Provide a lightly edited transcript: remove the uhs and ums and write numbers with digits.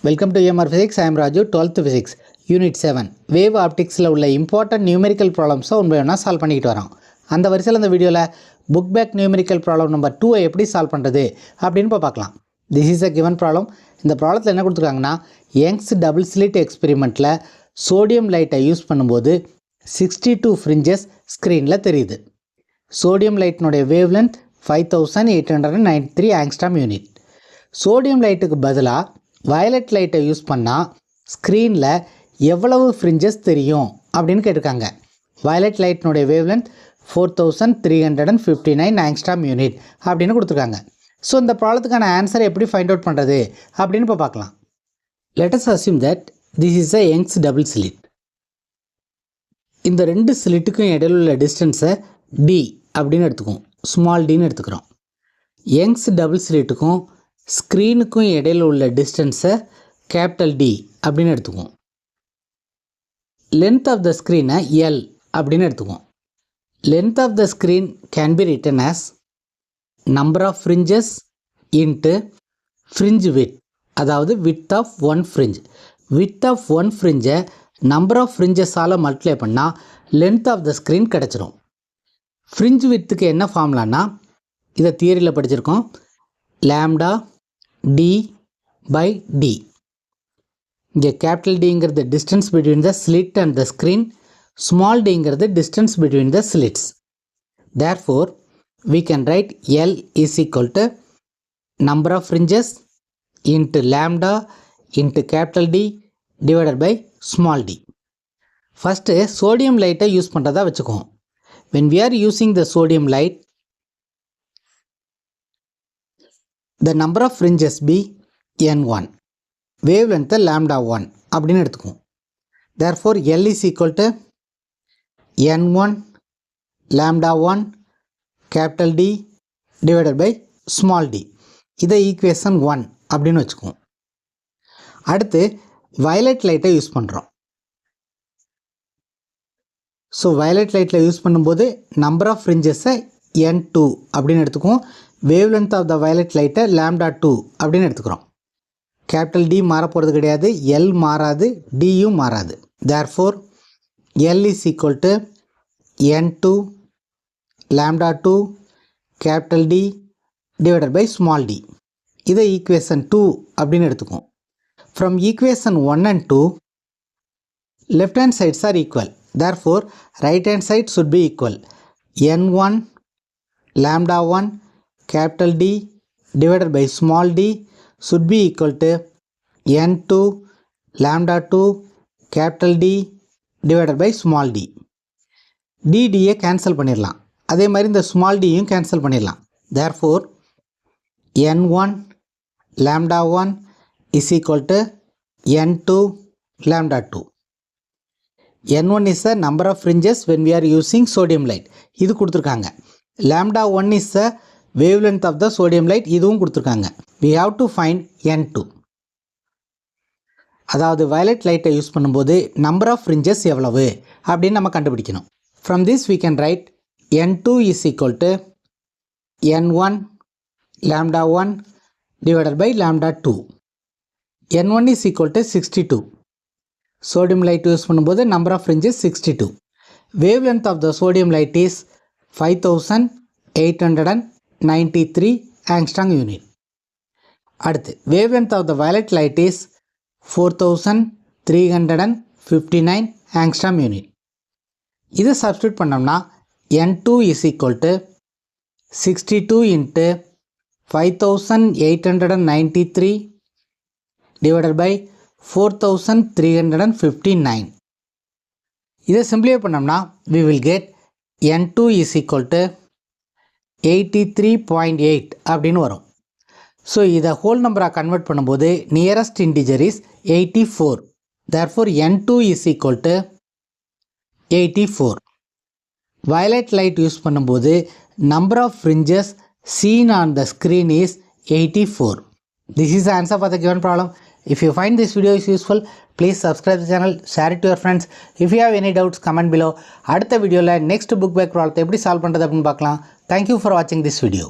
Welcome to EMR Physics. I am Raju, 12th Physics, Unit 7. Wave Optics உள்ள important numerical problems ஒன்று solve பண்ணிக்கிட்டு வரோம். அந்த வரிசையில் இந்த வீடியோவில் book back numerical problem number 2 எப்படி சால்வ் பண்ணுறது அப்படின்னு பார்க்கலாம். This is a given problem. இந்த ப்ராப்ளத்தில் என்ன கொடுத்துருக்காங்கன்னா யங்ஸ் டபுள் ஸ்லிட் எக்ஸ்பெரிமெண்ட்டில் சோடியம் லைட்டை யூஸ் பண்ணும்போது 62 ஃப்ரிஞ்சஸ் ஸ்க்ரீனில் தெரியுது. சோடியம் லைட்டினுடைய wave length 5893 angstrom unit. Sodium லைட்டுக்கு பதிலாக வயலட் லைட்டை யூஸ் பண்ணால் ஸ்க்ரீனில் எவ்வளவு ஃப்ரிஞ்சஸ் தெரியும் அப்படின்னு கேட்டிருக்காங்க. வயலட் லைட்டினுடைய வேவ் லென்த் 4359 ஆங்ஸ்ட்ராம் யூனிட் அப்படின்னு கொடுத்துருக்காங்க. ஸோ இந்த ப்ராப்ளத்துக்கான ஆன்சரை எப்படி ஃபைண்ட் அவுட் பண்ணுறது அப்படின்னு இப்போ பார்க்கலாம். Let us assume that this is a Young's double slit. இந்த ரெண்டு ஸ்லிட்டுக்கும் இடையில உள்ள டிஸ்டன்ஸை டி அப்படின்னு எடுத்துக்குவோம், ஸ்மால் டின்னு எடுத்துக்கிறோம். யங்ஸ் டபுள் ஸ்லிட்டுக்கும் ஸ்க்ரீனுக்கும் இடையில் உள்ள டிஸ்டன்ஸை கேபிட்டல் டி அப்படின்னு எடுத்துக்குவோம். லென்த் ஆஃப் த ஸ்க்ரீனை எல் அப்படின்னு எடுத்துக்குவோம். Length of the screen can be written as number of fringes into fringe width, அதாவது width of one fringe. Width of one ஃப்ரிஞ்சை நம்பர் ஆஃப் ஃப்ரிஞ்சஸால் மல்டிப்ளை பண்ணால் லென்த் ஆஃப் த ஸ்க்ரீன் கிடச்சிரும். Fringe வித்துக்கு என்ன ஃபார்முலானா இதை தியரியில் படிச்சிருக்கோம், லாம்டா டி பை டி. இங்கே கேபிட்டல் டிங்கிறது distance between the slit and the screen, small டிங்கிறது distance between the slits. Therefore we can write L is equal to number of fringes into lambda into capital D divided by small d. First sodium light use பண்ணுறதா வச்சுக்குவோம். When we are using the sodium light, the number of fringes be n1, wavelength lambda 1 அப்படின்னு எடுத்துக்குவோம். Therefore L is equal to n1 lambda 1 capital D divided by small d. இதை equation 1 அப்படின்னு வச்சுக்குவோம். அடுத்து violet லைட்டை use பண்ணுறோம். So violet லைட்டில் use பண்ணும்போது நம்பர் ஆஃப் ஃப்ரிஞ்சஸை n2 அப்படின்னு எடுத்துக்குவோம். Wavelength of the violet லைட்டை லாம்டா 2 அப்படின்னு எடுத்துக்கிறோம். கேபிட்டல் டி மாற போகிறது கிடையாது, எல் மாறாது, டியும் மாறாது. Therefore L is equal to n2 lambda 2 capital D divided by small d. இதை ஈக்குவேஷன் 2 அப்படின்னு எடுத்துக்குவோம். From equation 1 and 2, left hand sides are equal. Therefore, right hand side should be equal. n1 lambda 1 capital D divided by small d should be equal to n2 lambda 2 capital D divided by small d. dயை cancel பண்ணிடலாம். அதே மாதிரி இந்த small டியும் cancel பண்ணிடலாம். Therefore n1 lambda 1 is equal to n2 lambda 2. n1 is the number of fringes when we are using sodium light. இது கொடுத்துருக்காங்க. lambda 1 is the wavelength of the sodium light. இதுவும் கொடுத்துருக்காங்க. we have to find n2. அதாவது violet லைட்டை use பண்ணும்போது number of fringes எவ்வளவு அப்படின்னு நம்ம கண்டுபிடிக்கணும். From this we can write n2 is equal to n1 lambda 1 divided by lambda 2. n1 is equal to 62. Sodium light use பண்ணும்போது number of fringes 62. Wavelength of the sodium light is 5893 angstrom unit. அடுத்து wavelength of the violet light is 4359 angstrom unit. இதை substitute பண்ணோம்னா n2 is equal to 62 into 5893 divided by 4359. இதை simplify பண்ணோம்னா we will get n2 is equal to 83.8 அப்படின்னு வரும். So இதை whole நம்பராக convert பண்ணும்போது nearest integer is 84. therefore n2 is equal to 84. Violet light use பண்ணும்போது number of fringes seen on the screen is 84. This is the answer for the given problem. If you find this video is useful, please subscribe the channel, share it to your friends. If you have any doubts, comment below. அடுத்த வீடியோவில் next book back ப்ராப்ளத்தை எப்படி solve பண்ணுறது அப்படின்னு பார்க்கலாம். Thank you for watching this video.